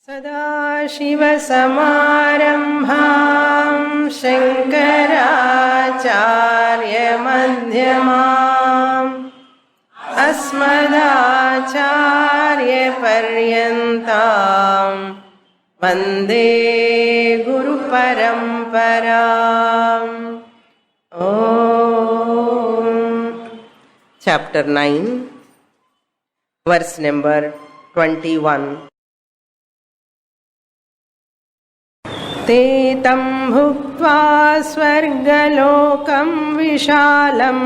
सदाशिवसमारम्भां शङ्कराचार्यमध्यमाम् अस्मदाचार्यपर्यन्तां वन्दे गुरुपरम्पराम्. Chapter 9, verse number 21. ते तं भुक्त्वा स्वर्गलोकं विशालम्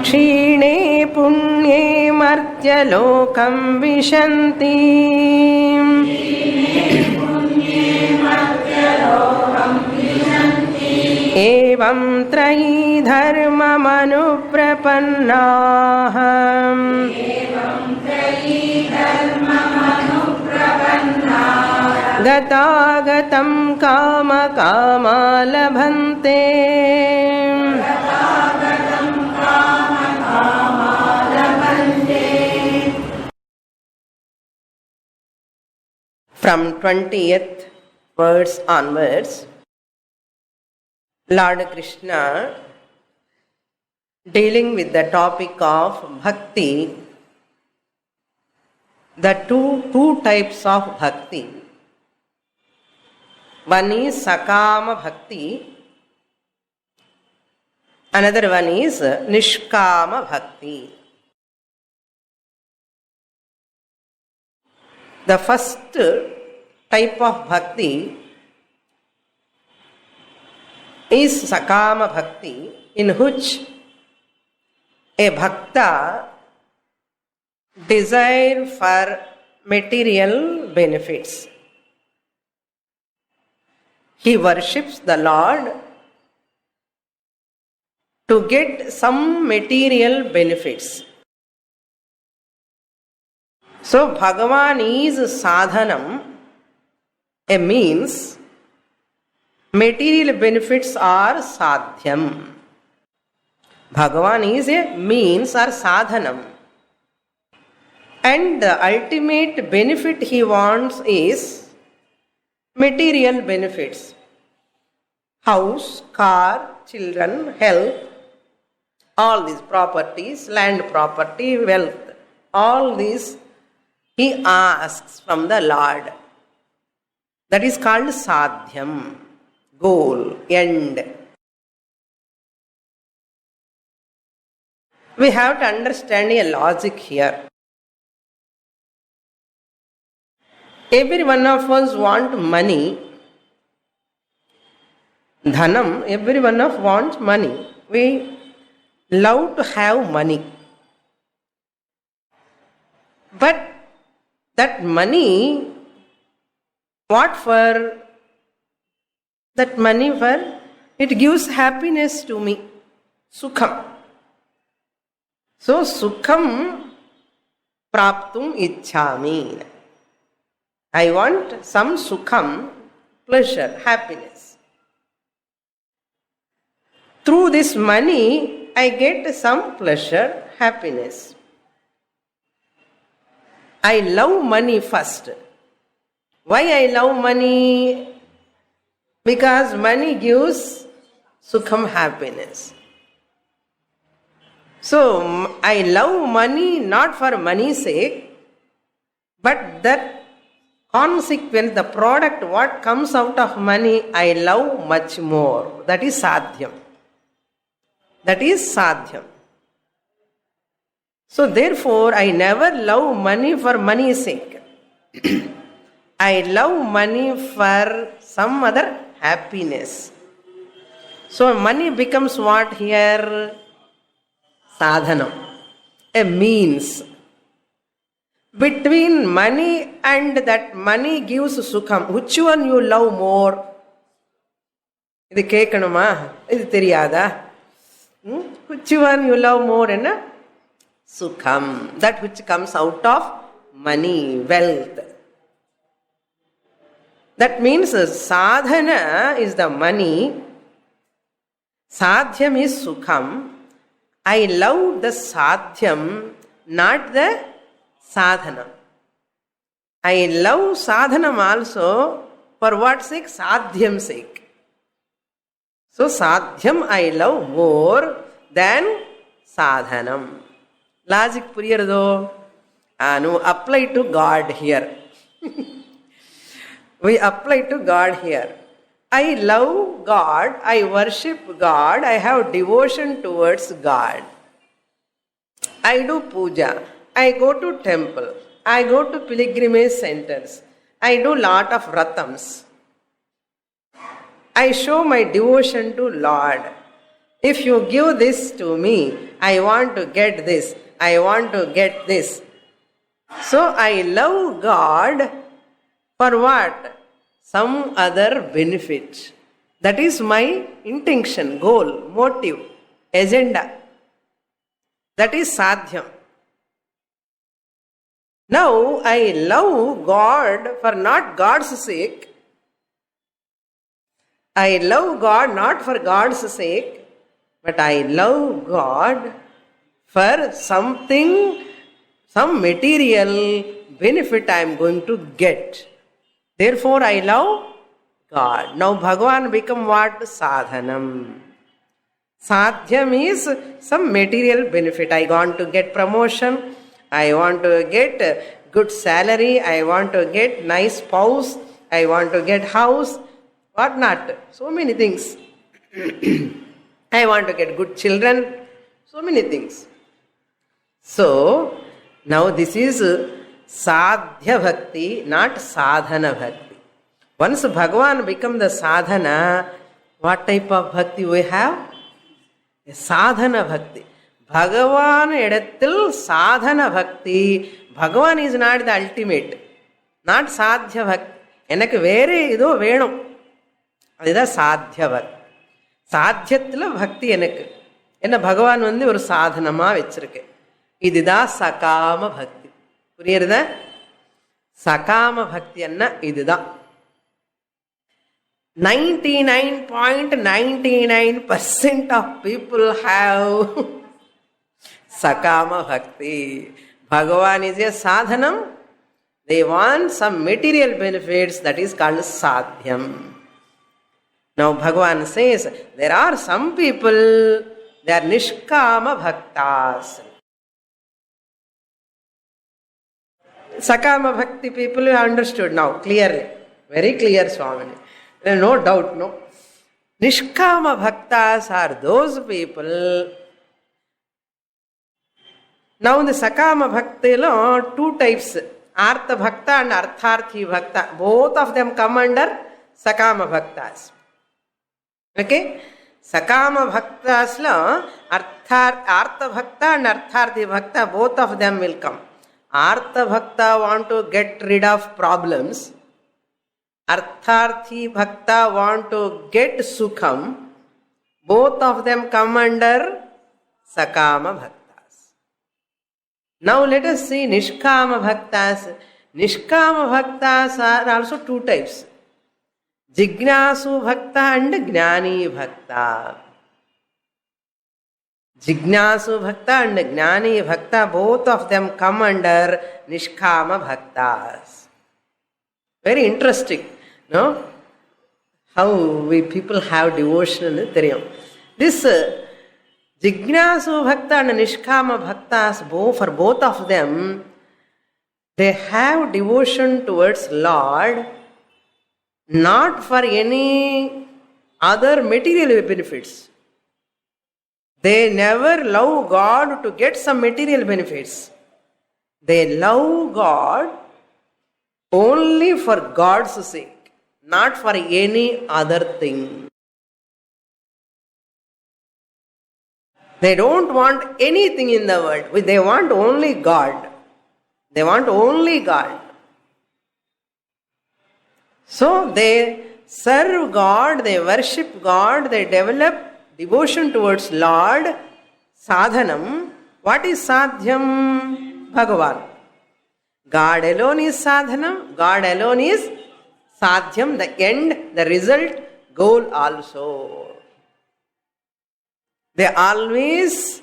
क्षीणे पुण्ये मर्त्यलोकं विशन्ति. एवं त्रयी धर्ममनुप्रपन्नाः गतागतं कामकामा लभन्ते. From 20th verse onwards, Lord Krishna, dealing with the topic of bhakti, the two types of bhakti. One is sakama bhakti, another one is nishkama bhakti. The first type of bhakti is sakama bhakti, in which a bhakta desire for material benefits. He worships the Lord to get some material benefits. So Bhagavan is sadhanam, a means. Material benefits are sadhyam. Bhagavan is a means or sadhanam. And the ultimate benefit he wants is material benefits. House, car, children, health, all these properties, land property, wealth, all these he asks from the Lord. That is called sadhyam, goal, end. We have to understand a logic here. Every one of us want money. Dhanam, every one of us wants money. We love to have money. But that money, what for? That money for? It gives happiness to me. Sukham. So, sukham praptum ichchami. I want some sukham, pleasure, happiness. Through this money, I get some pleasure, happiness. I love money first. Why I love money? Because money gives sukham, happiness. So, I love money not for money's sake, but that consequence, the product, what comes out of money, I love much more. That is sadhyam. That is sadhyam. So therefore, I never love money for money's sake. I love money for some other happiness. So money becomes what here? Sadhanam, a means. Between money and that money gives sukham, which one you love more? இது கேட்கணுமா? இது தெரியாதா? Which one you love more? என்ன? Sukham, that which comes out of money, wealth. That means sadhana is the money, sadhyam is sukham, I love the sadhyam, not the sadhanam. I love sadhanam also. For what sake? Sadhyam sake. So sadhyam I love more than sadhanam. Logic puriyarado? No, apply to God here. We apply to God here. I love God, I worship God, I have devotion towards God. I do puja, I go to temple, I go to pilgrimage centers, I do lot of vratams. I show my devotion to Lord. If you give this to me, I want to get this, I want to get this. So I love God for what? Some other benefit. That is my intention, goal, motive, agenda. That is sadhyam. Now I love God for not God's sake. I love God not for God's sake, but I love God for something, some material benefit I am going to get. Therefore, I love God. Now, Bhagavan become what? Sadhanam. Sadhyam is some material benefit. I want to get promotion. I want to get good salary. I want to get nice spouse. I want to get house. What not? So many things. I want to get good children. So many things. So, now this is Sadhya Bhakti, not Sadhana Bhakti. Once Bhagavan become the sadhana, what type of bhakti we have? A sadhana bhakti. Bhagavan edathil sadhana bhakti. Bhagavan is not the ultimate. Not sadhya bhakti. Enakku vere idho venum. Adha sadhya bhakti. Sadhyathila bhakti enakku. Enna Bhagavan vandu oru sadhanama vechirukke. Idha sakama bhakti. புரியுறதா? சகாம பக்தி என்ன இதுதான். 99.99% of people have sakama bhakti. Bhagavan is a sadhanam. They want some material benefits, that is called sadhyam. Now Bhagavan says there are some people, they are nishkama bhaktas. Sakama bhakti people you understood now clearly. Very clear, Swamini. No doubt, no. Nishkama bhaktas are those people. Now in the Sakama bhakti, two types. Artha bhakta and Artharthi bhakta. Both of them come under Sakama bhaktas. Okay? Sakama bhaktas, Artha bhakta and Artharthi bhakta, both of them will come. Artha bhakta want to get rid of problems. Artharthi bhakta want to get sukham. Both of them come under Sakama bhaktas. Now let us see Nishkama bhaktas. Nishkama bhaktas are also two types. Jignasu bhakta and Gnani bhakta. Jignasu bhakta and Gnani bhakta, both of them come under Nishkama bhaktas. Very interesting, no? How we people have devotion. This Jignasu bhakta and Nishkama bhaktas, for both of them, they have devotion towards Lord, not for any other material benefits. They never love God to get some material benefits. They love God only for God's sake, not for any other thing. They don't want anything in the world. They want only God. They want only God. So they serve God, they worship God, they develop devotion towards Lord, sadhanam. What is sadhyam? Bhagavan. God alone is sadhanam, God alone is sadhyam, the end, the result, goal also. They always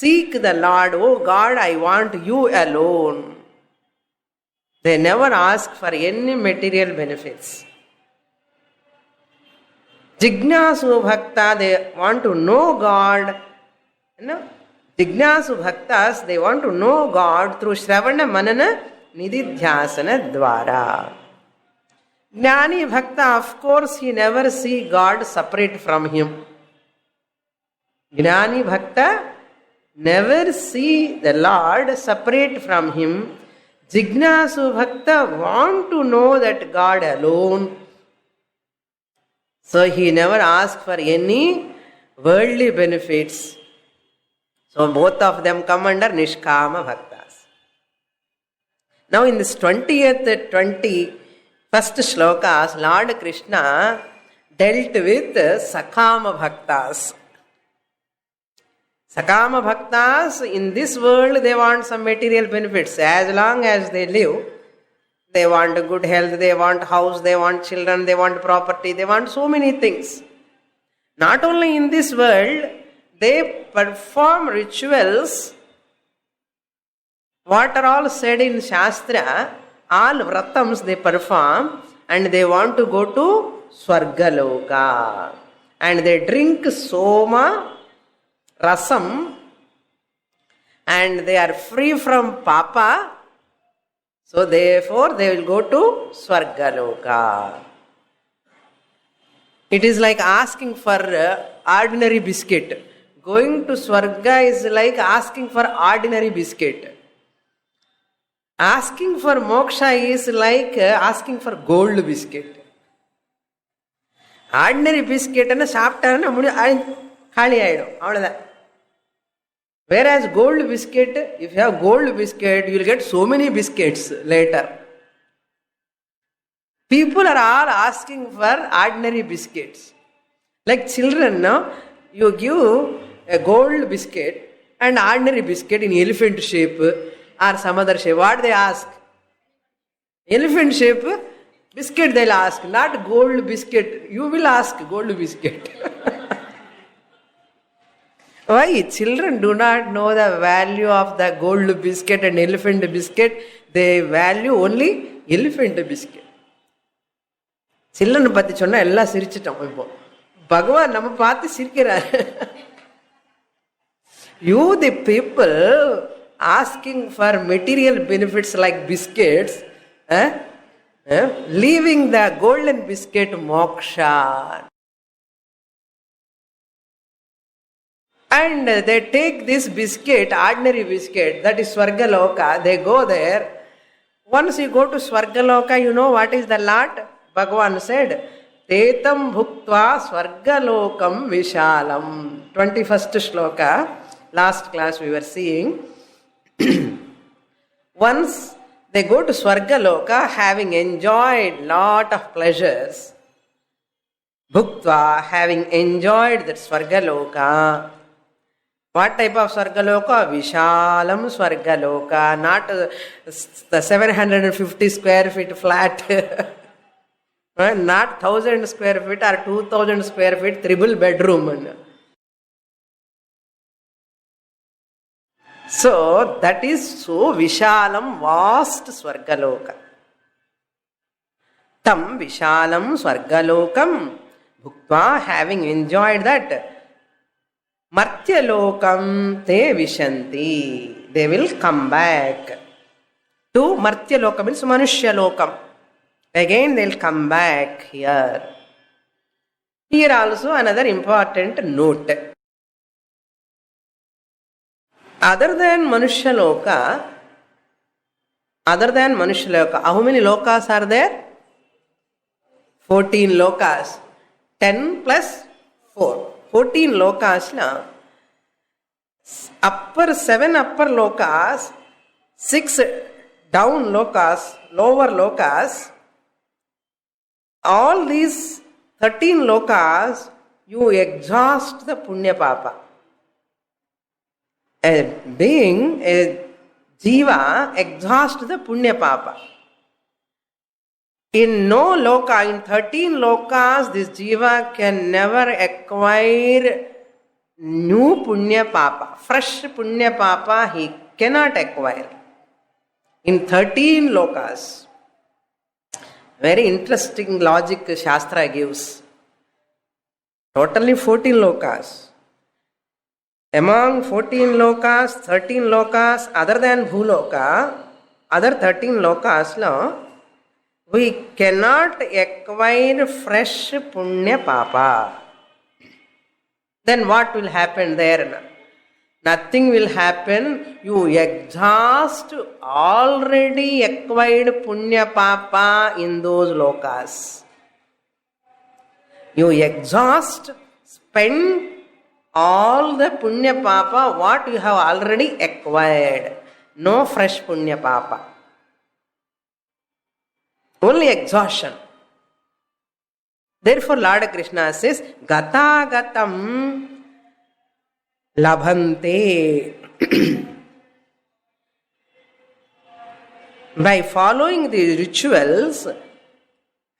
seek the Lord, oh God, I want you alone. They never ask for any material benefits. Jignasu Bhakta, they want to know God. Jignasu Bhaktas, they want to know God through Shravana Manana Nididhyasana Dwara. Jnani Bhakta, of course, he never see God separate from him. Jnani Bhakta never see the Lord separate from him. Jignasu Bhakta want to know that God alone. So he never asks for any worldly benefits. So both of them come under Nishkama Bhaktas. Now in this 21st shlokas, Lord Krishna dealt with Sakama Bhaktas. Sakama Bhaktas, in this world they want some material benefits. As long as they live, they want good health, they want house, they want children, they want property, they want so many things. Not only in this world, they perform rituals. What are all said in Shastra, all vratams they perform, and they want to go to Swargaloka. And they drink Soma, Rasam, and they are free from Papa. So therefore they will go to Swargaloka. It is like asking for ordinary biscuit. Going to Swarga is like asking for ordinary biscuit. Asking for moksha is like asking for gold biscuit. Ordinary biscuit and சாப்பிட்டாருன்னா காலி ஆயிடும், அவ்வளோதான். Whereas gold biscuit, if you have gold biscuit, you will get so many biscuits later. People are all asking for ordinary biscuits. Like children, no? You give a gold biscuit and ordinary biscuit in elephant shape or some other shape. What they ask? Elephant shape biscuit they'll ask, not gold biscuit. You will ask gold biscuit. Why? Children do not know the value of the gold biscuit and elephant biscuit. They value only elephant biscuit. Children பத்தி சொன்னா எல்லாம் சிரிச்சிட்டோம். இப்போ பகவான் நம்ம பார்த்து சிரிக்கிறார். You the people asking for material benefits like biscuits, leaving the golden biscuit moksha. And they take this biscuit, ordinary biscuit, that is Swargaloka, they go there. Once you go to Swargaloka, you know what is the lot? Bhagavan said, Tetam bhuktva Swargalokam vishalam. 21st shloka, last class we were seeing. Once they go to Swargaloka, having enjoyed lot of pleasures, bhuktva, having enjoyed that Swargaloka. What type of Swargaloka? Vishalam Swargaloka, not the 750 square feet flat, not 1000 square feet or 2000 square feet triple bedroom. So that is so Vishalam, vast Swargaloka. Tam Vishalam Swargalokam Bhuktva, having enjoyed that, Martyalokam te vishanti. They will come back to Martyalokam, means Manushyalokam. Again they will come back here. Here also another important note. Other than Manushya Loka, how many lokas are there? 14 lokas. 10 plus 4. 14 lokas now. Seven upper lokas, 6 down lokas, lower lokas. All these 13 lokas, you exhaust the punya papa. A being, a jiva, exhaust the punya papa. In no loka, in 13 lokas, this jiva can never acquire new punya papa, fresh punya papa he cannot acquire. In 13 lokas, very interesting logic Shastra gives. Totally 14 lokas. Among 14 lokas, 13 lokas, other than Bhuloka, other 13 lokas, we cannot acquire fresh punya papa. Then what will happen there? Nothing will happen. You exhaust already acquired punya papa in those lokas. You exhaust, spend all the punya papa what you have already acquired. No fresh punya papa. Only exhaustion. Therefore Lord Krishna says, Gata gatam labhante. By following the rituals,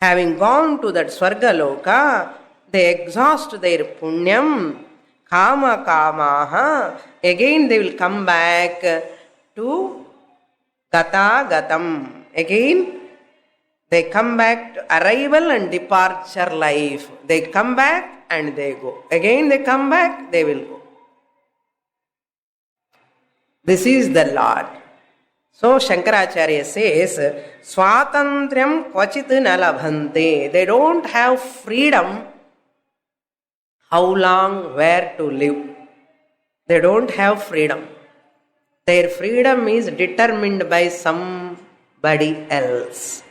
having gone to that Swarga Loka, they exhaust their punyam, kama kamaha, again they will come back to Gata gatam. Again, they come back to arrival and departure life. They come back and they go. Again they come back, they will go. This is the Lord. So Shankaracharya says, Swatantriyam kvachit na labhante. They don't have freedom how long, where to live. They don't have freedom. Their freedom is determined by somebody else.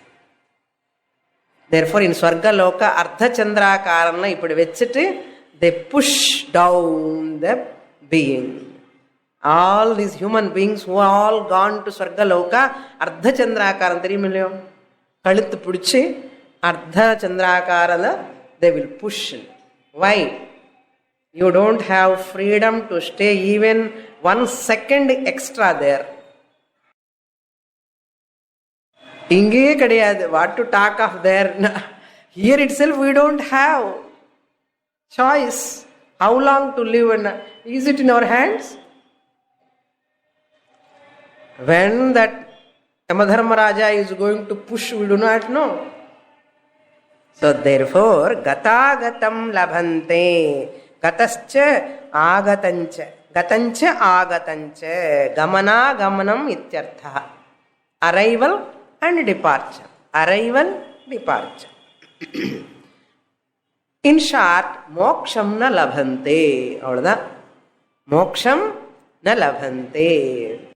Therefore in Swarga Loka, Ardha Chandrakaranla ippudu vechittu, they push down the being. All these human beings who are all gone to Swarga Loka, Ardha Chandrakaran theriyumillo, kaluthu pudichi, Ardha Chandrakarala, they will push. Why? You don't have freedom to stay even 1 second extra there. Inge kadiyadu, what to talk of there? Here itself we don't have choice. How long to live? And is it in our hands? When that Yamadharmaraja is going to push, we do not know. So therefore, Gata gatam labhante. Gatascha agatancha. Gatancha agatancha. Gamana gamanam ityartha. Arrival and departure. Arrival, departure. In short, moksham na labhante. Avladha. Moksham na labhante.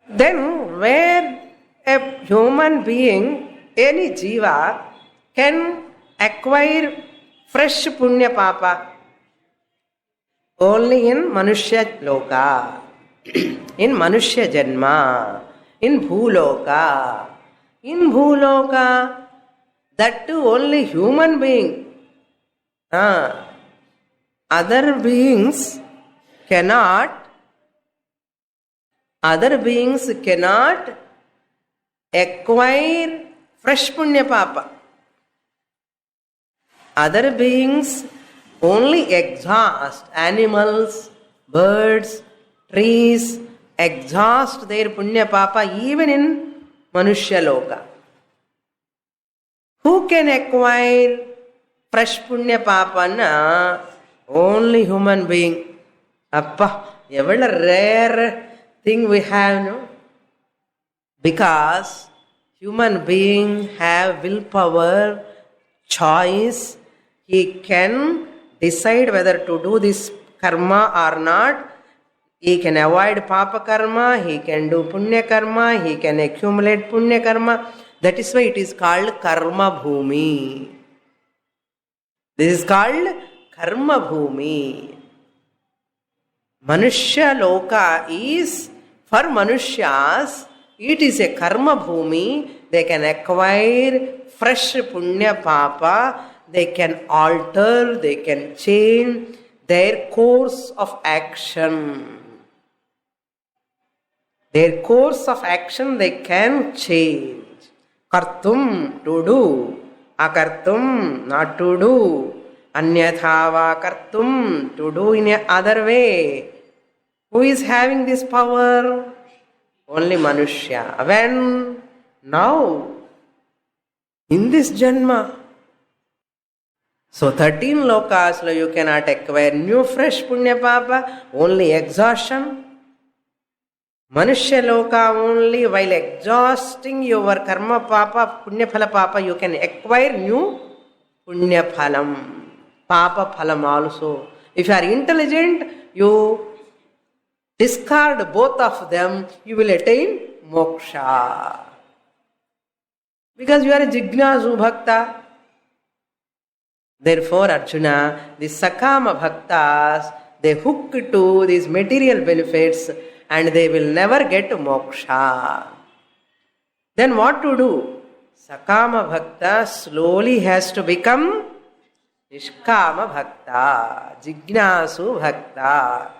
Then where a human being, any jiva, can acquire fresh punya papa? Only in Manushya Loka, in Manushya Janma, in Bhuloka. In Bhuloka, that too only human being. Other beings cannot acquire fresh punya papa. Other beings only exhaust. Animals, birds, trees exhaust their punya papa even in Manushya Loka. Who can acquire fresh punya papa? Na? Only human being. Appa, evada rare thing we have, no? Because human being have willpower, choice. He can decide whether to do this karma or not. He can avoid papa karma, he can do punya karma, he can accumulate punya karma. That is why it is called karma bhumi. This is called karma bhumi. Manushya Loka is, for Manushyas, it is a karma bhumi. They can acquire fresh punya papa. They can alter, they can change their course of action. Their course of action they can change. Kartum, to do. Akartum, not to do. Anyatha va kartum, to do in a other way. Who is having this power? Only Manushya. When? Now. In this Janma. So 13 lokas you cannot acquire new fresh punya papa, only exhaustion. Manushya loka only while exhausting your karma papa, punya phala papa, you can acquire new punya phalam, papa phalam also. If you are intelligent, you discard both of them, you will attain moksha. Because you are a jignasu bhakta. Therefore, Arjuna, the Sakama Bhaktas, they hook to these material benefits and they will never get moksha. Then what to do? Sakama Bhakta slowly has to become Nishkama Bhakta, Jignasu Bhakta.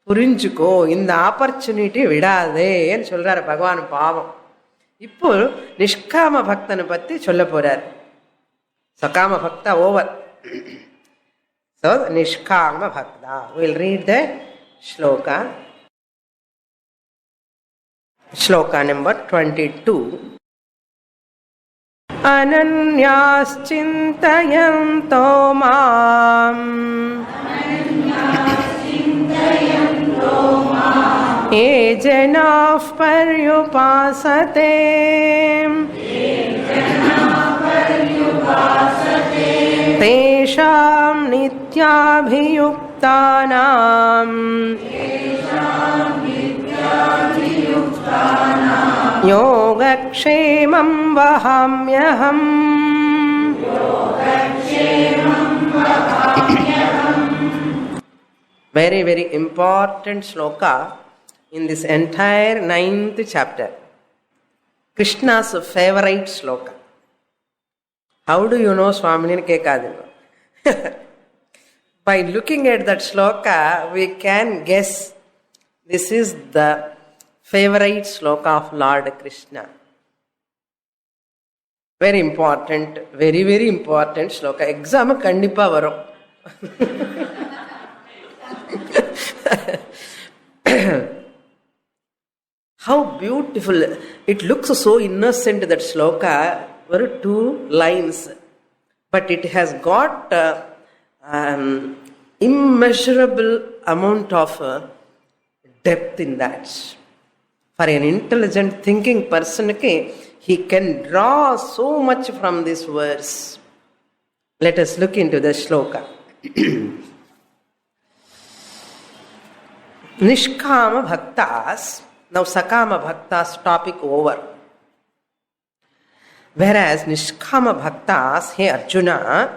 புரிஞ்சுக்கோ, இந்த opportunity விடாதேன்னு சொல்றாரு பகவான். பாவம். இப்போ நிஷ்காம பக்தனை பத்தி சொல்ல போறார். Sakama Bhakta over. So, Nishkama Bhakta. We will read the shloka. Shloka number 22. Ananyaschintayanto mam ye janah paryupasate तेषां नित्याभियुक्तानां योगक्षेमं वहाम्यहम्. Very, very important shloka in this entire 9th chapter. Krishna's favorite shloka. How do you know Swamini Kekadino? By looking at that shloka, we can guess this is the favorite shloka of Lord Krishna. Very important, very, very important shloka. Exam kandipa varum. How beautiful. It looks so innocent, that shloka. Were 2 lines, but it has got immeasurable amount of depth in that. For an intelligent thinking person, he can draw so much from this verse. Let us look into the shloka. Nishkama Bhaktas. Now Sakama Bhaktas topic over. Whereas Nishkama Bhaktas, hey Arjuna,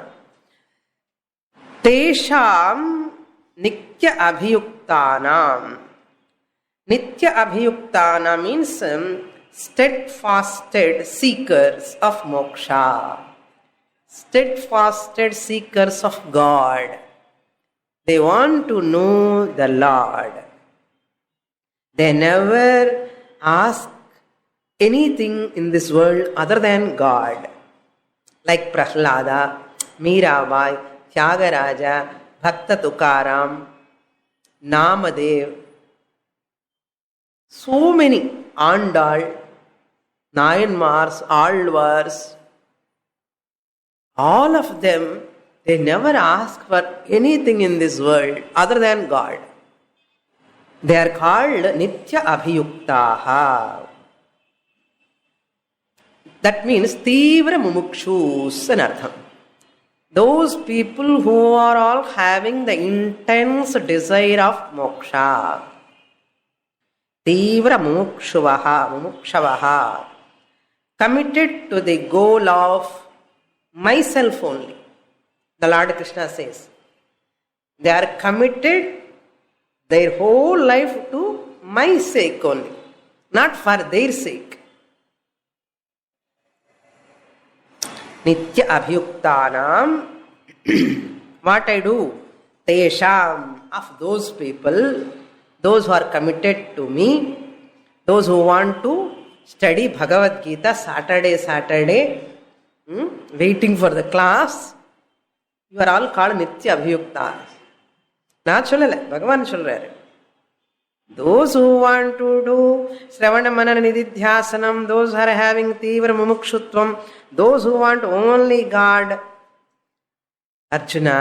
Tesham Nitya Abhiyuktanam. Nitya Abhiyuktana means steadfasted seekers of moksha. Steadfasted seekers of God. They want to know the Lord. They never ask anything in this world other than God. Like Prahlada, Mirabai, Tyagaraja, Bhakta Tukaram, Namadev. So many. Andal, Nayanmars, Alvars. All of them, they never ask for anything in this world other than God. They are called Nitya Abhiyuktaha. That means Tivra Mumukshus an artham. Those people who are all having the intense desire of moksha. Tivra Mumukshavaha. Committed to the goal of myself only. The Lord Krishna says. They are committed their whole life to my sake only. Not for their sake. Nitya Abhiyuktanam. What I do? Tesham, of those people, those who are committed to me, those who want to study Bhagavad Gita Saturday, waiting for the class, you are all called நித்திய அபியுக்தா. நான் சொல்லலை, பகவான் சொல்றாரு. Those who want to do Sravana Manana Nididhyasanam, those who are having Tivra Mumukshutvam, those who want only God, Arjuna,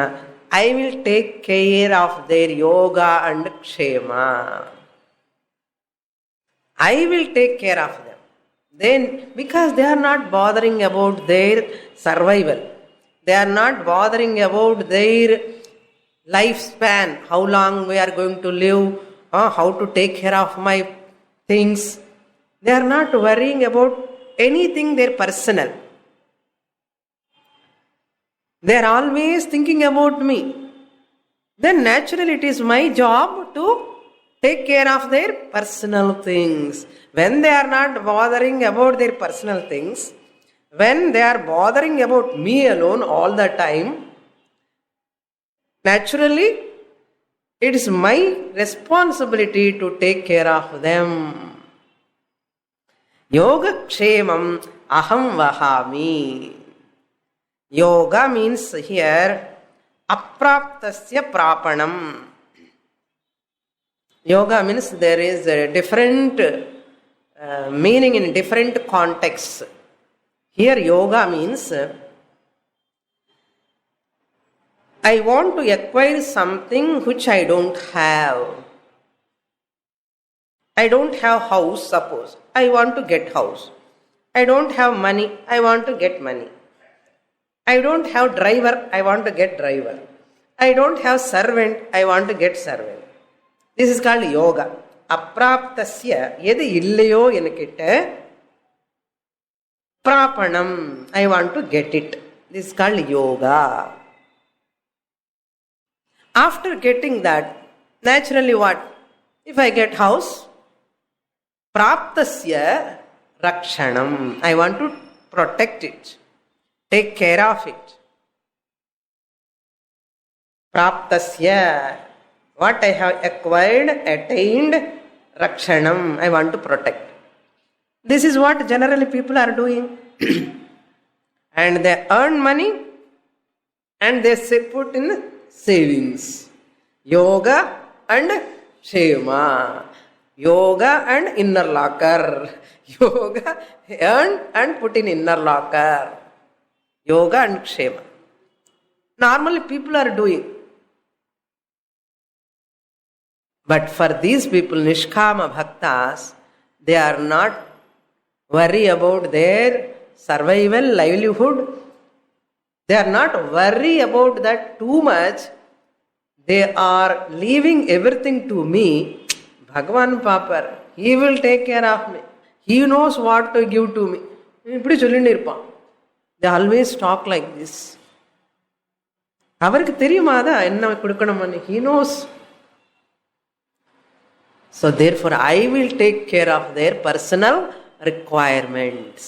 I will take care of their yoga and kshema. I will take care of them. Then, because they are not bothering about their survival, they are not bothering about their lifespan, how long we are going to live, how to take care of my things. They are not worrying about anything their personal. They are always thinking about me. Then naturally it is my job to take care of their personal things. When they are not bothering about their personal things, when they are bothering about me alone all the time, naturally it is my responsibility to take care of them. Yoga kshemam aham vahami. Yoga means here apraptasya prapanam. Yoga means there is a different meaning in different contexts. Here yoga means I want to acquire something which I don't have. I don't have house, suppose. I want to get house. I don't have money. I want to get money. I don't have driver. I want to get driver. I don't have servant. I want to get servant. This is called yoga. Apraptasya எது இல்லையோ என்கிட்ட prapanam, I want to get it. This is called yoga. After getting that, naturally what? If I get house, praptasya rakshanam, I want to protect it, take care of it. Praptasya, what I have acquired, attained, rakshanam, I want to protect. This is what generally people are doing. And they earn money and they put in savings. Yoga and kshema. Yoga and inner locker. Yoga earn and put in inner locker. Yoga and kshema. Normally people are doing. But for these people, Nishkama Bhaktas, they are not worry about their survival, livelihood. They are not worry about that too much. They are leaving everything to me. Bhagavan Papar, he will take care of me. He knows what to give to me. They always talk like this. அவருக்கு தெரியுமாதா என்ன கொடுக்கணும்னு? He knows. So therefore I will take care of their personal requirements.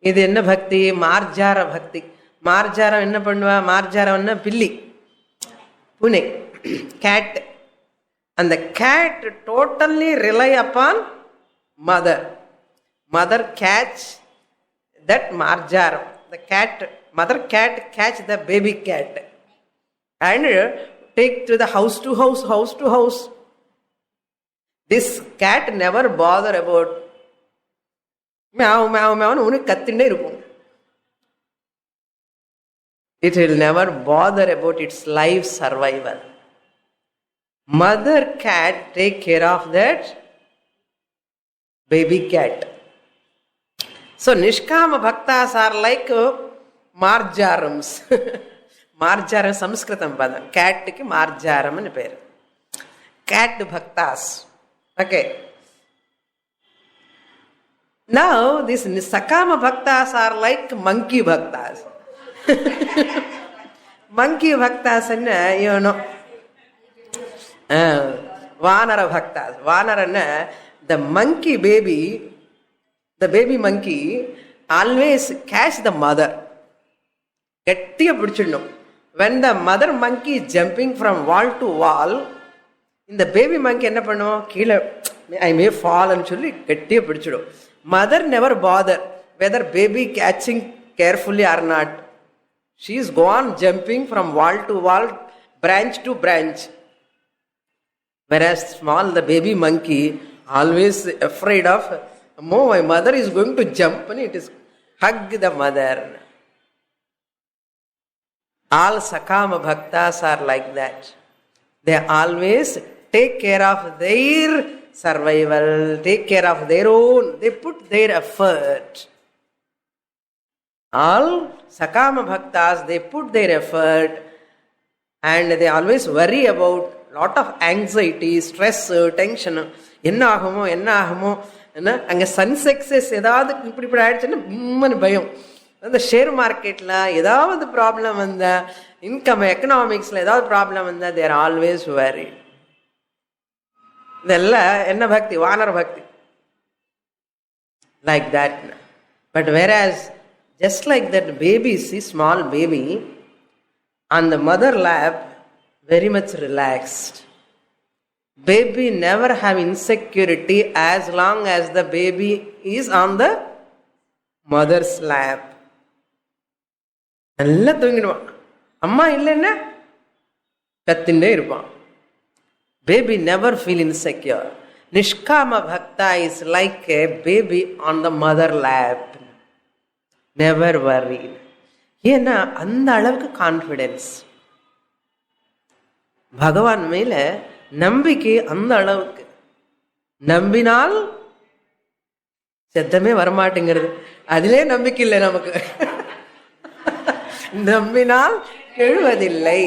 இது என்ன பக்தி? மார்ஜார பக்தி. மார்ஜாரம் என்ன பண்ணுவா? மார்ஜாரம்னா பில்லி, பூனை, கேட். அந்த cat totally rely upon mother. Mother catch that மார்ஜாரம். The cat, mother cat catch the baby cat and take to the house to house, house to house. This cat never bother about meow meow meow nu kattinde irukum. It will never bother about its life survival. Mother cat take care of that baby cat. So Nishkama Bhaktas are like marjarams. Marjaram Sanskritam padam. Cat ki marjaram ani peru. Cat Bhaktas. Okay. Now these Sakama Bhaktas are like monkey Bhaktas. Monkey Bhaktas and you know Vanara Bhaktas. Vanara, the monkey baby, the baby monkey always catch the mother. Gettiya pidichidum. When the mother monkey is jumping from wall to wall, in the baby monkey enna பண்ணும்? கீழே I may fall and சொல்லி கெட்டியா பிடிச்சிடும். Mother never bother whether baby catching carefully or not. She is gone jumping from wall to wall, branch to branch. Whereas the baby monkey, always afraid of, my mother is going to jump, and it is hug the mother. All Sakama Bhaktas are like that. They always take care of their survival, take care of their own. They put their effort. All Sakama Bhaktas, they put their effort, and they always worry about lot of anxiety, stress, tension. என்ன ஆகுமோ அங்கே சன்செக்ஸஸ் ஏதாவது இப்படி ஆயிடுச்சுன்னா பயம். அந்த share மார்க்கெட்டில் ஏதாவது ப்ராப்ளம் வந்தா, இன்கம் எக்கனாமிக்ஸில் ஏதாவது ப்ராப்ளம் வந்தா, தேர் ஆல்வேஸ் வெரி. இதெல்லாம் என்ன பக்தி? வானர பக்தி. Like that. But whereas just like that baby, see, small baby on the mother lap, very much relaxed. Baby never have insecurity as long as the baby is on the mother's lap. நல்லா தூங்கிடுவான். அம்மா இல்லைன்னா கத்தின்டே இருப்பான். Baby never feel insecure. Nishkama Bhakta is like a baby on the mother lap. Never worried. ஏன்னா அந்த அளவுக்கு confidence, பகவான் மேல நம்பிக்கை அந்த அளவுக்கு. நம்பினால் சத்தமே வரமாட்டேங்கிறது, அதிலே நம்பிக்கை இல்லை நமக்கு. நம்பினால் எழுவதில்லை.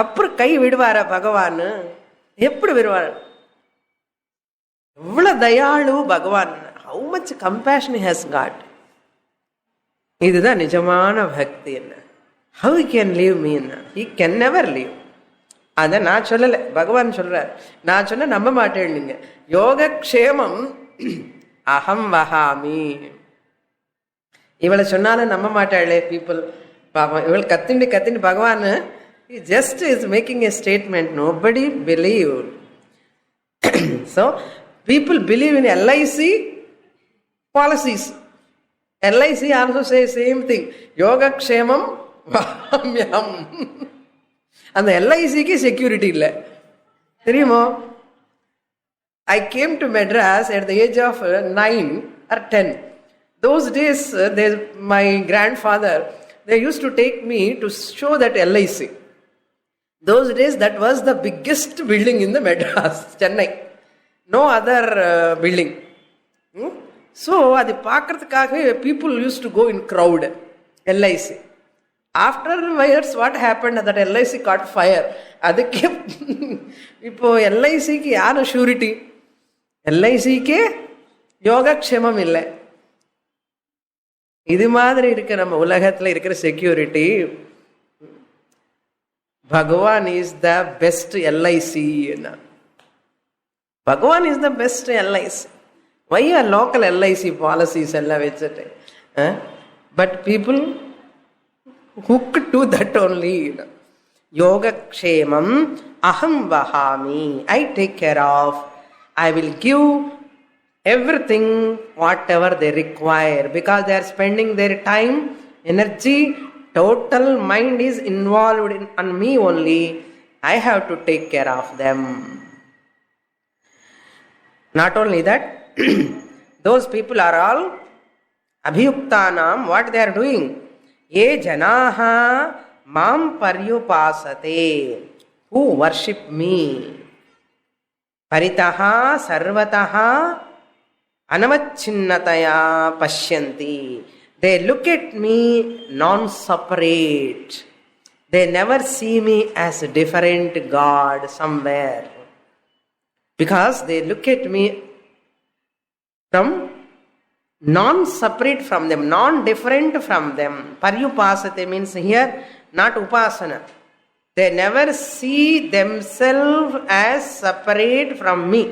அப்புறம் கை விடுவார பகவான்? எப்படி விடுவார்? எவ்வளவு தயாளு பகவான்! How much compassion he has got. இதுதான் நிஜமான பக்தி. என்ன how he can leave me? he can never leave. அதை நான் சொல்லலை, பகவான் சொல்றார். நான் சொன்ன நம்ப மாட்டேன் நீங்க. யோகக்ஷேமம் அகம் வஹாமி. இவளை சொன்னாலும் நம்ப மாட்டாளே பீப்புள். பாவம், இவள் கத்திண்டு பகவான் just is making a statement. Nobody believe. So people believe in LIC policies. LIC also say same thing. யோகக்ஷேமம் வஹாம்யம். அந்த LICக்கு செக்யூரிட்டி இல்லை, தெரியுமோ? I came to Madras at the age of 9 or 10. Those days, my grandfather, they used to take me to show that LIC. Those days, that was the biggest building in the Madras, Chennai. No other building. So, அது பார்க்கறதுக்காகவே people used to go in crowd, LIC. After years, what happened? That LIC caught fire. அதுக்கு இப்போ LICக்கு யாரும் surety? LICக்கே யோகக்ஷேமம் இல்லை. இது மாதிரி இருக்க நம்ம உலகத்தில் இருக்கிற செக்யூரிட்டி. பகவான் இஸ் த பெஸ்ட் LIC. பகவான் is the best LIC. Why are local LIC policies எல்லாம் வச்சுட்டு? But people hooked to that only. Yogakshemam aham vahami. I take care of. I will give everything whatever they require, because they are spending their time, energy, total mind is involved on me only. I have to take care of them. Not only that, those people are all abhiyuktanam. What they are doing? Ye janaha mam paryupasate, who worship me, paritaha sarvataha anavacchinnataya pashyanti. They look at me non-separate. They never see me as a different God somewhere, because they look at me from non-separate from them, non-different from them. Paryupasate means here not upasana. They never see themselves as separate from me.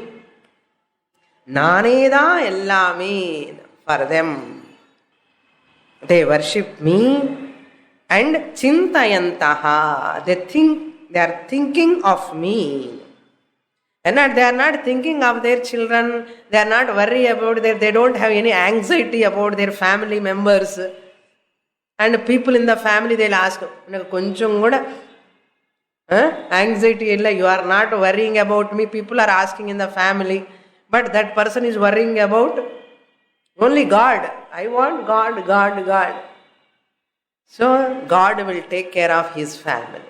Naneda ellame for them. They worship me and chintayantaha. They are thinking of me. And they are not thinking of their children. They are not worried about they don't have any anxiety about their family members. And people in the family, they'll ask, koncham kuda anxiety illa, you are not worrying about me. People are asking in the family, but that person is worrying about only God. I want God, God, God. So God will take care of his family.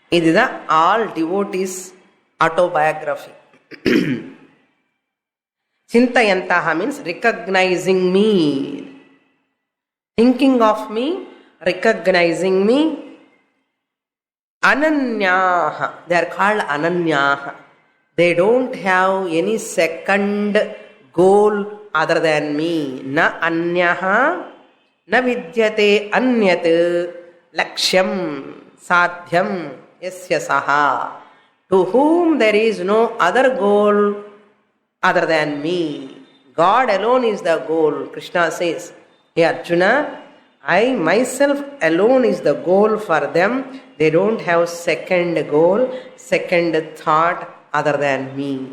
This is all devotees' autobiography. Chintayantaha means recognizing me, thinking of me, recognizing me. Ananyaha, they are called Ananyaha. They don't have any second goal other than me. Na anyaha, na vidyate anyat lakshyam sadhyam yasya saha. To whom there is no other goal other than me. God alone is the goal. Krishna says, hey Arjuna, I myself alone is the goal for them. They don't have second goal, second thought other than me.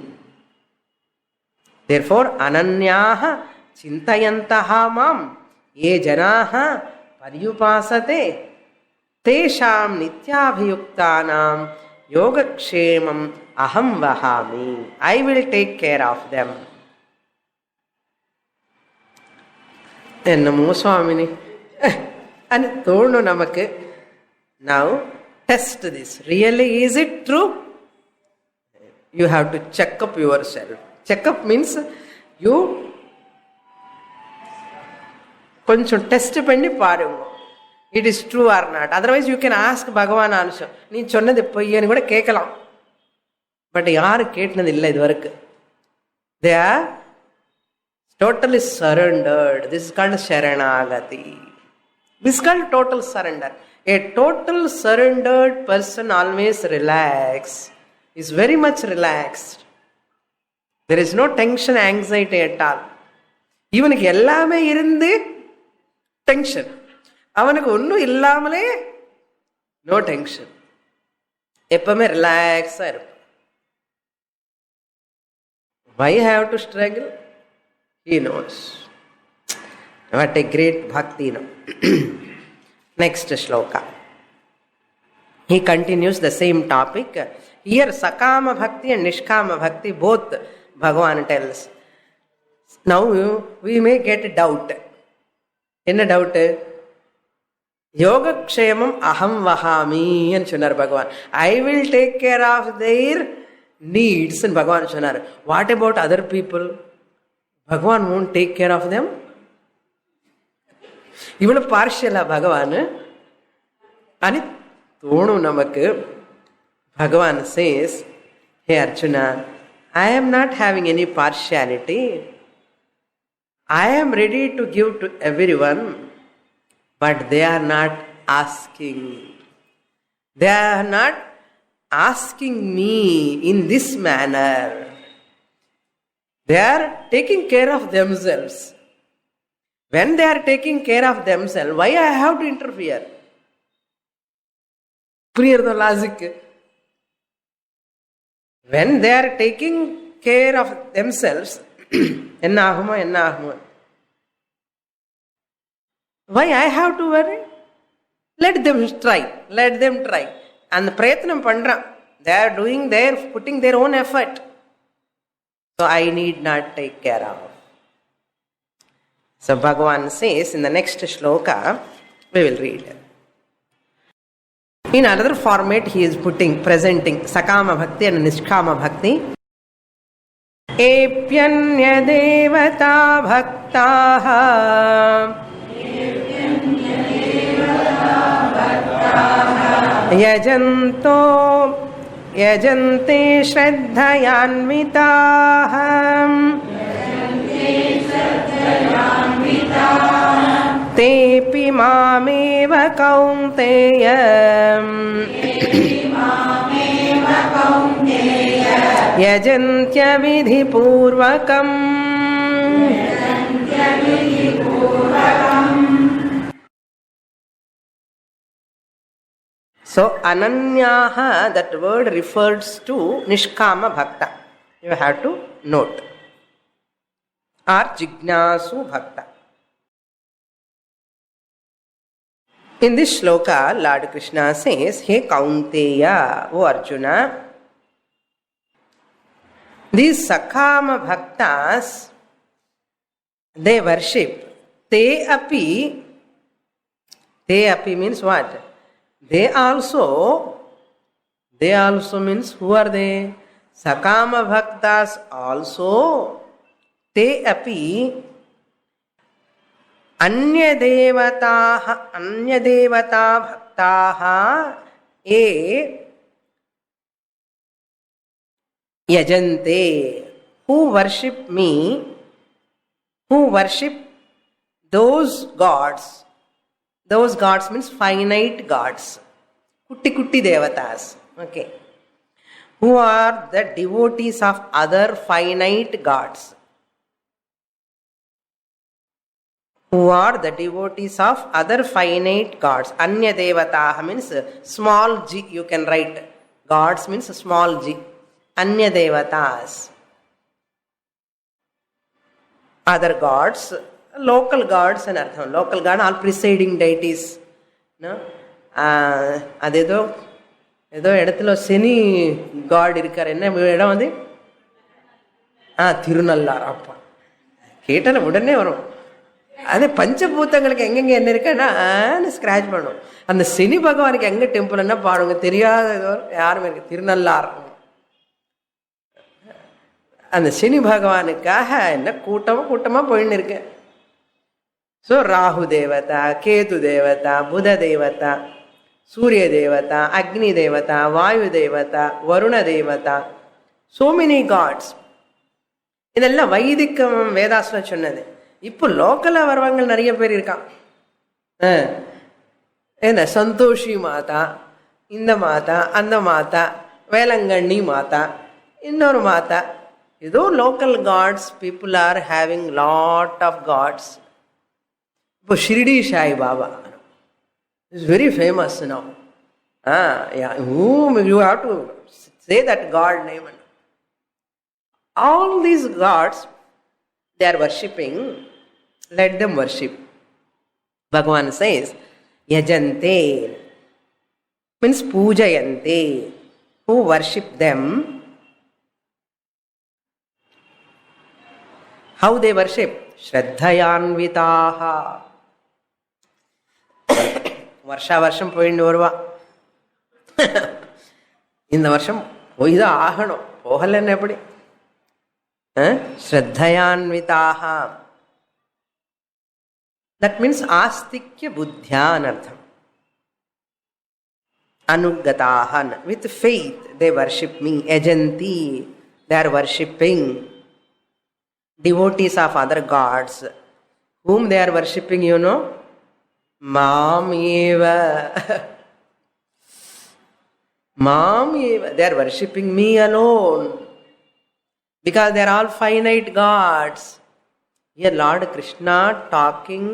Therefore, ananyaha chintayantaha mam ye janaha paryupasate tesham nityabhiyuktanam yogakshemam aham vahami. I will take care of them. Ennamo Swamini అని తోడు నమకు. Now test this. Really, is it true? You have to check up yourself. Check up means you కొంచెం test பண்ணி பாருங்க. It is true or not. Otherwise you can ask Bhagavan also. நீ சொன்னது பொய் అని கூட கேட்கலாம். பட் யாரும் கேட்டது இல்லை இது வரைக்கும். They are totally surrendered. This is called Sharanagati. This is called total surrender. A total surrendered person always relaxed, is very much relaxed. There is no tension, anxiety at all. இவனுக்கு எல்லாமே இருந்து tension, அவனுக்கு ஒன்றும் இல்லாமலே no tension, எப்பவுமே ரிலாக்ஸாக இருப்பான். Why have to struggle? He knows. What a great bhakti, no? Next shloka. He continues the same topic. Here Sakama Bhakti and Nishkama Bhakti both Bhagavan tells. Now we may get a doubt. Enna doubt? Yogakshemam aham vahami and Chunar Bhagavan. I will take care of their needs and Bhagavan Chunar. What about other people? Bhagavan won't take care of them. Even a partial Bhagavan ani thonu namakku. Bhagavan says, hey Arjuna, I am not having any partiality. I am ready to give to everyone, but they are not asking. They are not asking me in this manner. They are taking care of themselves. When they are taking care of themselves, why I have to interfere? Clear the logic. When they are taking care of themselves, enna agumo. Why I have to worry? Let them try. Let them try. And prayatnam pandra. They are doing their, putting their own effort. So I need not take care of. So Bhagavan says in the next shloka, we will read. In another format he is presenting Sakama Bhakti and Nishkama Bhakti. Epyanya devata bhaktaha yajante shraddhayanvitaha tepi mameva kaunteya yajantya vidhi purvakam. So ananyaha, that word refers to Nishkama Bhakta. You have to note. Or Jignasu Bhakta. In this shloka, Lord Krishna says, Hey Kaunteya, O Arjuna, these Sakama Bhaktas, they worship. Te api means what? They also means, who are they? Sakama Bhaktas also. Te api Anyadevata Bhaktaha e Yajante, who worship me, who worship those gods. Those gods means finite gods. Kutti devatas. Okay. Who are the devotees of other finite gods. Who are the devotees of other finite gods. Anya devataha means small g, you can write. Gods means small g. Anya devatas. Other gods, local gods and artham. Local god, all presiding deities. No? Adedo இடத்துல சனி God இருக்கார். என்ன இடம் வந்து திருநள்ளார். அப்பா கேட்டால உடனே வரும். அதே பஞ்சபூத்தங்களுக்கு எங்கெங்க என்ன இருக்குன்னா ஸ்கிராச் பண்ணும். அந்த சனி பகவானுக்கு எங்க டெம்பிள் என்ன பாடுங்க தெரியாத யாருமே இருக்கு. திருநள்ளார். அந்த சனி பகவானுக்காக என்ன கூட்டமா போயின்னு இருக்கு. ஸோ ராகு தேவதா, கேது தேவதா, புத தேவதா, சூரிய தேவதா, அக்னி தேவதா, வாயு தேவதா, வருண தேவதா, so many gods. இதெல்லாம் வைதிகம் வேதாஸ்ல சொன்னது. இப்போ லோக்கலா வருவாங்க நிறைய பேர் இருக்கான். என்ன சந்தோஷி மாதா, இந்த மாதா, அந்த மாதா, வேலங்கண்ணி மாதா, இன்னொரு மாதா, ஏதோ local gods. People are having lot of gods. இப்போ Shirdi Sai Baba is very famous now. Yeah, whom you have to say that God name. All these gods they are worshipping. Let them worship. Bhagavan says, Yajante means pujayante, who worship them. How they worship? Shraddhayanvitaha. வருஷம் போயிட்டு வருவா. இந்த வருஷம் போய்தான் ஆகணும், போகலன்னு எப்படி? ஸ்ரத்தையான்விதாக, that means ஆஸ்திக்ய புத்தியான் அர்த்தம். அனுகதாக, with faith they worship me. யஜந்தி, they are worshipping devotees of other gods. Whom they are worshipping, you know? Mam eva. They are worshipping me alone. Because they are all finite gods. Here Lord Krishna talking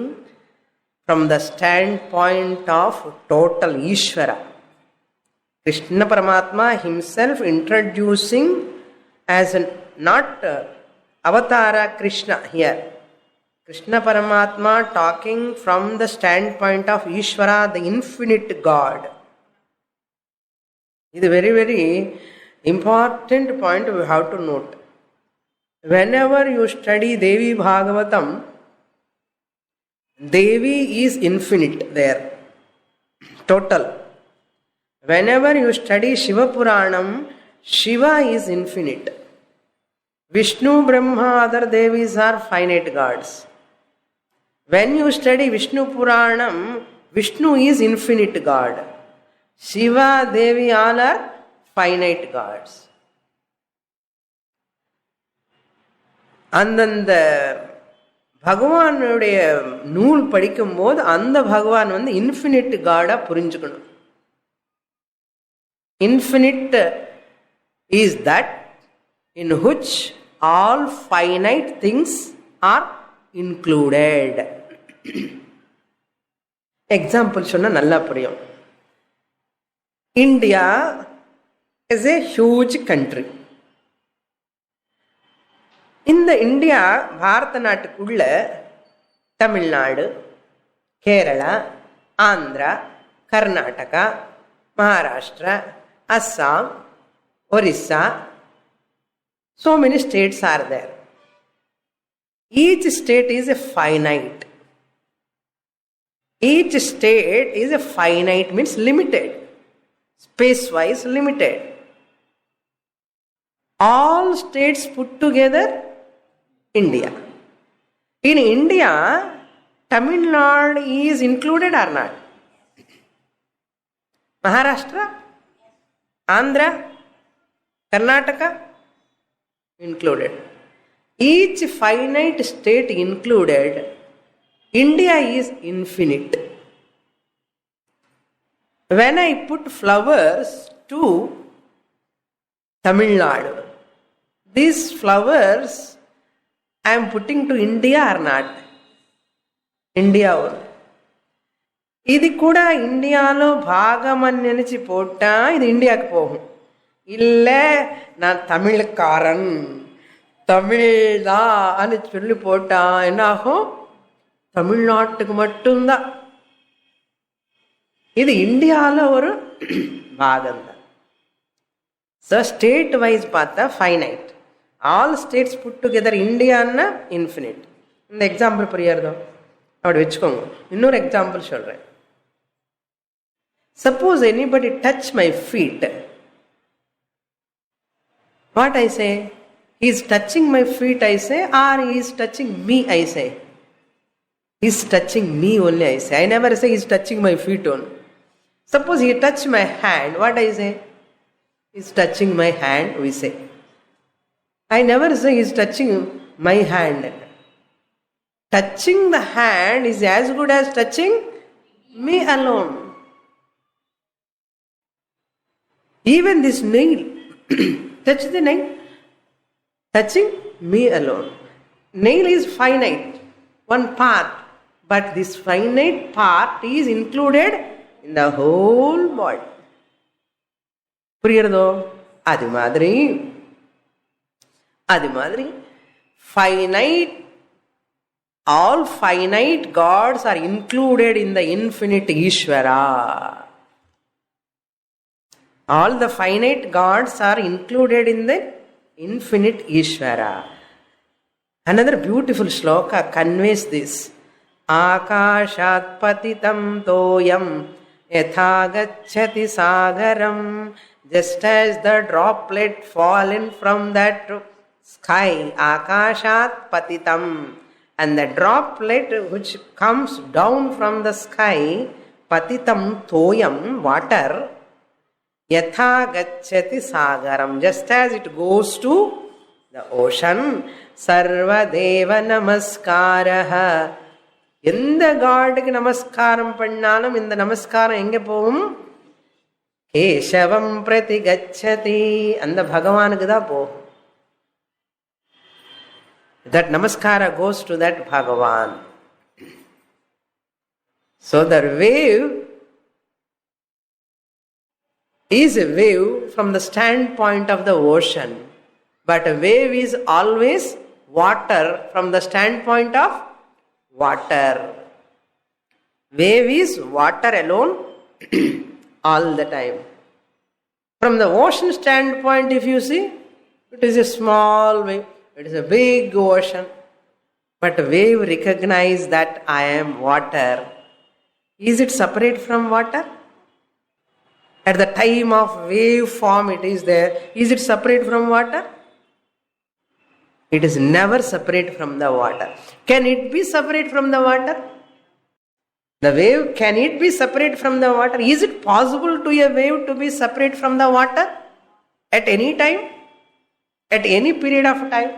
from the standpoint of total Ishvara. Krishna Paramatma himself introducing as not Avatara Krishna here. Krishna Paramatma talking from the standpoint of Ishvara, the infinite God. This is a very, very important point we have to note. Whenever you study Devi Bhagavatam, Devi is infinite there, total. Whenever you study Shiva Puranam, Shiva is infinite. Vishnu, Brahma, other Devis are finite gods. When you study Vishnu Puranam, Vishnu is infinite God. Shiva, Devi, all are finite gods. அந்தந்த பகவானுடைய நூல் படிக்கும் போது அந்த பகவான் வந்து infinite காடா புரிஞ்சுக்கணும். Infinite is that in which all finite things are included. Example சொன்னா நல்லா புரியும். India is a huge country. இந்த இந்தியா பாரத நாட்டுக்குள்ள Tamil Nadu, Kerala, Andhra, Karnataka, Maharashtra, Assam, Orissa. So many states are there. Each state is a finite. Each state is a finite, means limited, space-wise limited. All states put together, India. In India, Tamil Nadu is included or not? Maharashtra, Andhra, Karnataka, included. Each finite state included, India is infinite. When I put flowers to Tamil Nadu, these flowers I am putting to India or not? India only. ఇది కూడా ఇండియాలో భాగమని నిలిచి పోటా ఇది ఇండియాకి పోகும். இல்லை நான் தமிழ்காரன் தமிழ்தா అని சொல்லி போட்டா என்ன ஆகும்? தமிழ்நாட்டுக்கு மட்டும்தான். இது இந்தியாவில் ஒரு பாகம்தான். ஸோ ஸ்டேட் வைஸ் பார்த்தா finite. All states put together இந்தியான்னா இன்ஃபினிட். இந்த எக்ஸாம்பிள் புரியாதோ அப்படி வச்சுக்கோங்க. இன்னொரு எக்ஸாம்பிள் சொல்கிறேன். Suppose anybody touch my feet. What I say? He is touching my feet, I say, or he is touching me, I say. He is touching me only, I say. I never say he is touching my feet only. Suppose he touch my hand, what I say? He is touching my hand, we say. I never say he is touching my hand. Touching the hand is as good as touching me alone. Even this nail, touch the nail, touching me alone. Nail is finite, one part, but this finite part is included in the whole body. புரியுறதோ? அது மாதிரி finite, all finite gods are included in the infinite Ishvara. All the finite gods are included in the infinite Ishvara. Another beautiful shloka conveys this. Akashat patitam toyam yatha gacchati sagaram. Just as the droplet fallen from that sky, Akashat patitam, and the droplet which comes down from the sky, patitam toyam, water, yatha gacchati sagaram, just as it goes to the ocean. Sarva deva namaskaraha. எந்த காடுக்கு நமஸ்காரம் பண்ணாலும் இந்த நமஸ்காரம் எங்கே போகும்? கேசவம் பிரதி கச்சதி, அந்த பகவானுக்கு தான் போகும். That namaskara goes to that Bhagavan. So the wave is a wave from the standpoint of the ocean, but a wave is always water from the standpoint of water. Wave is water alone all the time. From the ocean standpoint, if you see, it is a small wave, it is a big ocean, but wave recognize that I am water. Is it separate from water? At the time of wave form it is there. Is it separate from water? It is never separate from the water. Can it be separate from the water? The wave, can it be separate from the water? Is it possible to a wave to be separate from the water? At any time? At any period of time?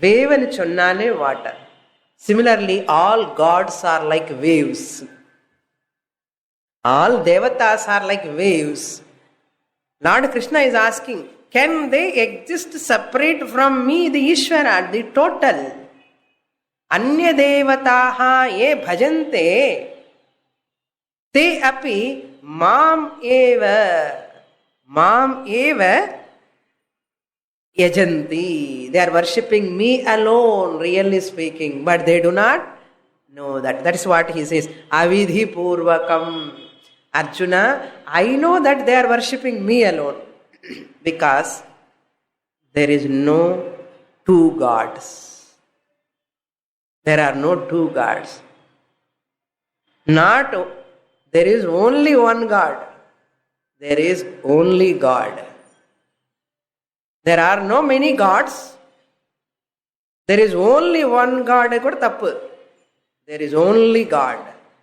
Wave and chonnale water. Similarly, all gods are like waves. All devatas are like waves. Lord Krishna is asking, can they exist separate from me, the Ishvara, the total? Anya devataha ye bhajante te api mam eva yajanti. They are worshipping me alone, really speaking, but they do not know that. That is what he says. Avidhi purvakam. Arjuna, I know that they are worshipping me alone because there is no two gods. There are no two gods. Not there is only one God. There is only God. There are no many gods. There is only one God. There is only God.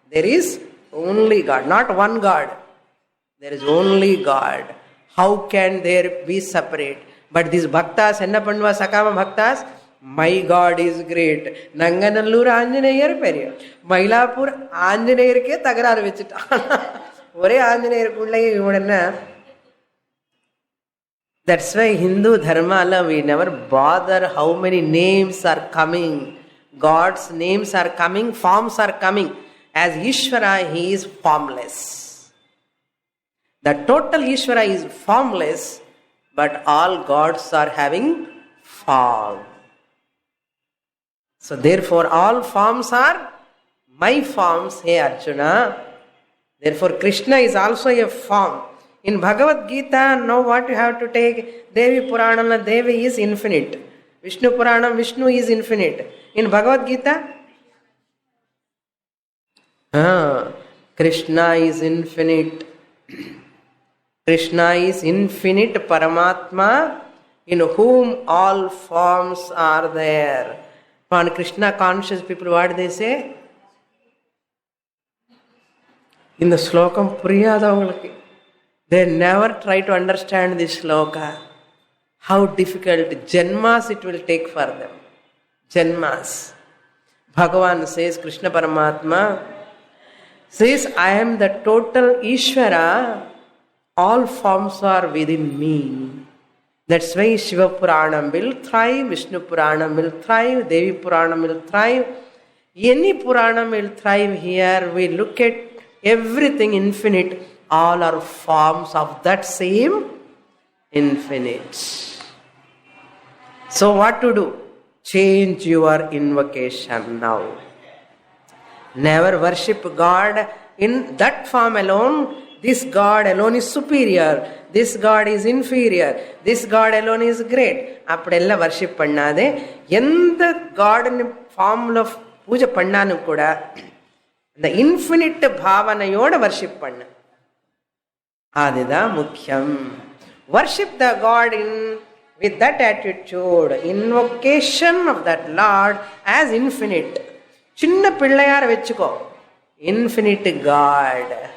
There is only God, not one God. There is only God. How can there be separate? But these bhaktas, enna pannuva sakama bhaktas, my God is great. Nanganallur Anjaneyar periya. Mailapur Anjaneyarke tagarar vechita. Ore Anjaneyar kullai ivadanna. That's why Hindu dharma, we never bother how many names are coming. God's names are coming, forms are coming. As Ishvara, he is formless. The total Ishvara is formless, but all gods are having form. So therefore, all forms are my forms, hey Arjuna. Therefore, Krishna is also a form. In Bhagavad Gita, now what you have to take? Devi Purana, Devi is infinite. Vishnu Purana, Vishnu is infinite. In Bhagavad Gita, Krishna is infinite. Krishna is infinite Paramatma in whom all forms are there. On Krishna conscious people, what they say? In the slokam Puriyada, they never try to understand this sloka. How difficult janmas it will take for them. Janmas. Bhagavan says, Krishna Paramatma says, I am the total Ishvara, all forms are within me. That's why Shiva Puranam will thrive, Vishnu Puranam will thrive, Devi Puranam will thrive. Any Puranam will thrive here. We look at everything infinite, all are forms of that same infinite. So what to do? Change your invocation now. Never worship God in that form alone. This God alone is superior. This God is inferior. This God alone is great. Appadella worship pannade. Yenda God in form of puja pannanu kuda the infinite bhavanayoda worship panna. Adida mukhyam. Worship the God in with that attitude, invocation of that Lord as infinite. Chinna pillayar vechuko. Infinite God.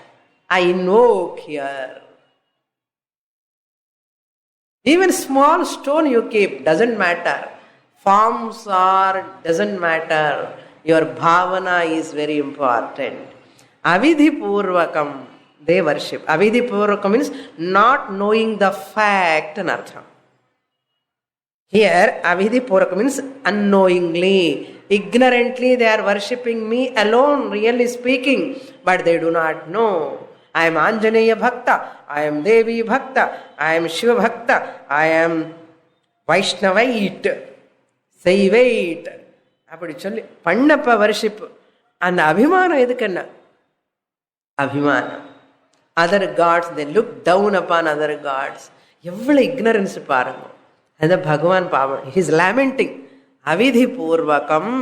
I invoke here. Even small stone you keep, doesn't matter. Forms are, doesn't matter. Your bhavana is very important. Avidhi purvakam, they worship. Avidhi purvakam means not knowing the fact and artham. Here, avidhi purvakam means unknowingly, ignorantly they are worshipping me alone, really speaking, but they do not know. I am Anjaneya Bhakta, I am Devi Bhakta, I am Shiva Bhakta, I am Vaishnavite, Saivite. அப்படி சொல்லி பண்ணப்ப worship அந்த அபிமானம் எதுக்குன்னா அபிமானம். Other gods they look down upon other gods. எவ்வளவு ignorance பாருங்க. அந்த பகவான் பாவம் ஹி இஸ் லேமெண்டிங். அவிதி பூர்வகம்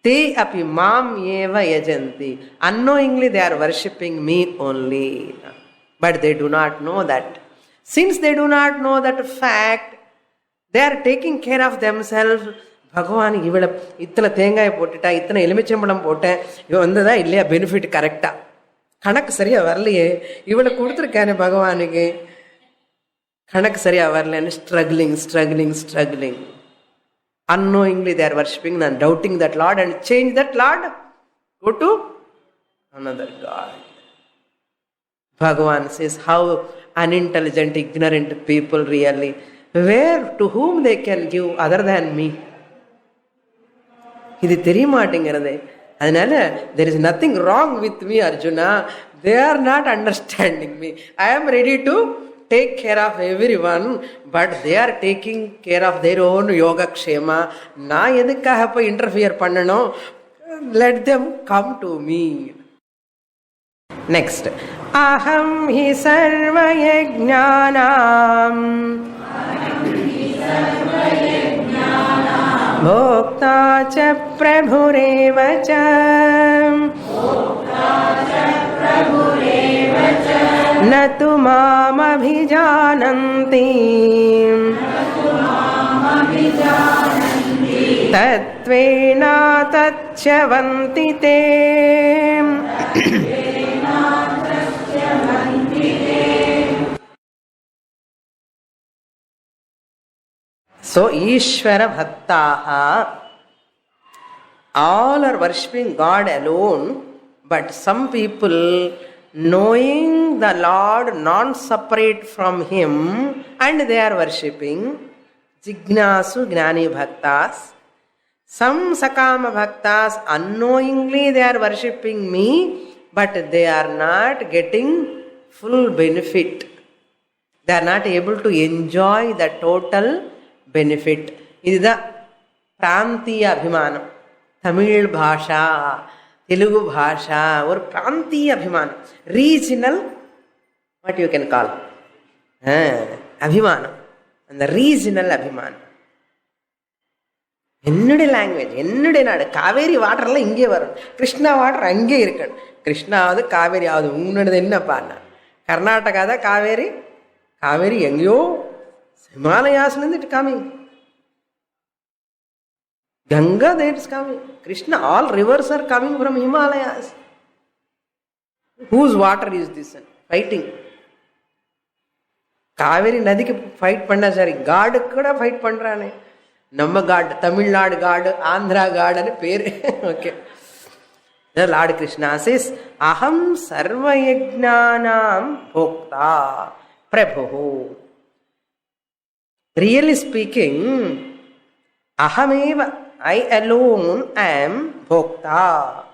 தே அபி மாம் ஏவ யஜந்தி. unknowingly they are worshipping me only, but they do not know that. Since they do not know that fact, they are taking care of themselves. பகவான் இவளை இத்தனை தேங்காயை போட்டுட்டா, இத்தனை எலுமிச்சம்பழம் போட்டேன், இவன் வந்ததா இல்லையா பெனிஃபிட் கரெக்டா, கணக்கு சரியா வரலையே, இவளை கொடுத்துருக்கானே பகவானுக்கு, கணக்கு சரியா வரலன்னு struggling. Unknowingly they are worshipping and doubting that Lord, and change that Lord, go to another God. Bhagavan says how unintelligent, ignorant people really, where to whom they can give other than me. இது தெரிய மாட்டேங்கிறது. அதனால there is nothing wrong with me, Arjuna. They are not understanding me. I am ready to take care of everyone, but they are taking care of their own yoga kshema. நான் எதுக்காக போய் interfere பண்ணணும்? let them come to me. Next, aham hi sarva yajnanam bhokta cha prabhureva cha na tu mam abhijananti tatvena tachyavanti te. So, Ishvara Bhaktaha, all are worshipping God alone, but some people knowing the Lord non-separate from Him and they are worshipping. Jignasu Gnani Bhaktas. Some Sakama Bhaktas, unknowingly they are worshipping me, but they are not getting full benefit. They are not able to enjoy the total benefit. This is the Prantiya Abhimanam. Tamil Bhasha, Telugu Bhasha, or Prantiya Abhimanam. Regional, what you can call? Abhimanam. And the regional Abhimanam. என்னுடைய language, என்னுடைய நாடு. காவேரி வாட்டர்லாம் இங்கே வரும், Krishna water அங்கே இருக்கணும். கிருஷ்ணாவது காவேரி ஆகுது, உன்னோடது என்னப்பா? கர்நாடகா தான் காவேரி. காவேரி எங்கேயோ ஹிமாலயாஸ்லேருந்து it coming. Ganga, that is coming. Krishna, all rivers are coming from Himalayas. Whose water is this? Fighting. Kaveri நதிக்கு ஃபைட் பண்ணா சரி, காடுக்கு கூட ஃபைட் பண்றானே. நம்ம காடு, தமிழ்நாடு காடு, ஆந்திரா காடுன்னு பேரு. Okay. Lord Krishna says, aham sarva yajnanam bhokta prabhu. Really speaking, ahameva, I alone am bhokta.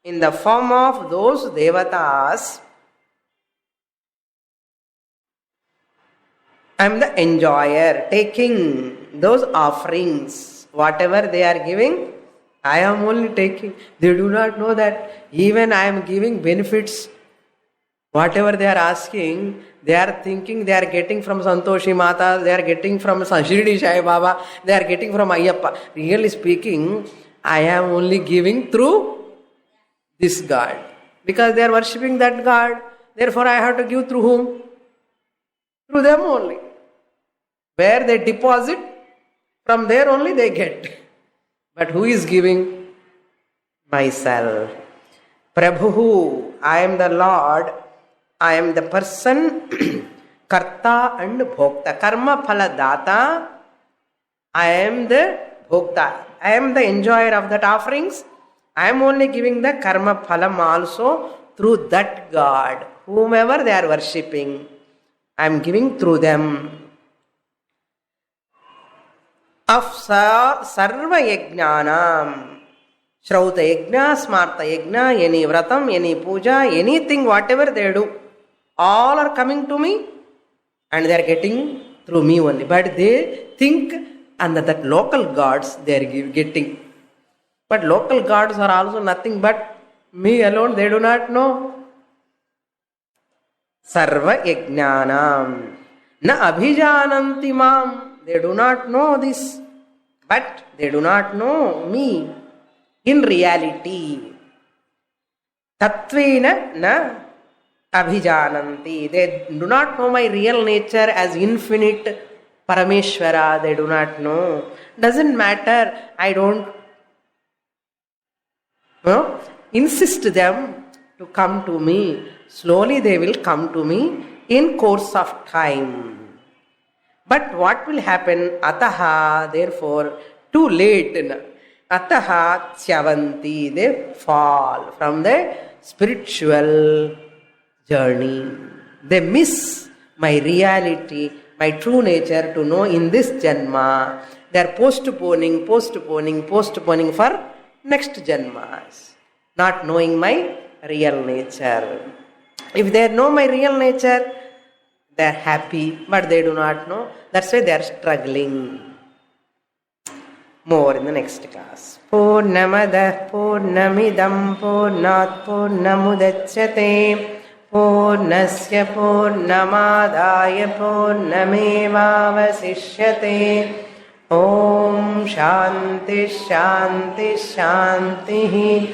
In the form of those devatas, I am the enjoyer, taking those offerings. Whatever they are giving, I am only taking. They do not know that even I am giving benefits. Whatever they are asking, they are thinking they are getting from Santoshi Mata, they are getting from Shirdi Sai Baba, they are getting from Ayyappa. Really speaking, I am only giving through this God. Because they are worshipping that God, therefore I have to give through whom? Through them only. Where they deposit, from there only they get. But who is giving? Myself. Prabhu, I am the Lord, I am the person, Karta and Bhokta. Karma Phala Data, I am the Bhokta. I am the enjoyer of that offerings. I am only giving the Karma Phalam also through that God. Whomever they are worshipping, I am giving through them. Of sarva yajnanam, Shrauta yajna, Smarta yajna, any vratam, any puja, anything, whatever they do, all are coming to me and they are getting through me only. But they think and that local gods they are getting. But local gods are also nothing but me alone, they do not know. Sarva yajnanam na abhijananti mam. They do not know this, but they do not know me in reality. Tattvena na abhijananti. They do not know my real nature as infinite Parameshwara. They do not know. Doesn't matter. I don't insist them to come to me. Slowly they will come to me in course of time. But what will happen? Ataha, therefore, too late. Ataha chyavanti, they fall from the spiritual journey. They miss my reality, my true nature to know in this janma. They are postponing for next janmas, not knowing my real nature. If they know my real nature, they are happy, but they do not know. That's why they are struggling. more in the next class. Purnamadah Purnamidam Purnat Purnamudachyate Purnasya Purnamadaya Purnamevavasishyate. Om Shanti Shanti Shanti.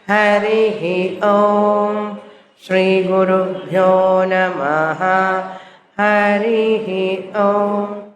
Harihi Om. Shri Gurubhyo Namaha. Harihi Om.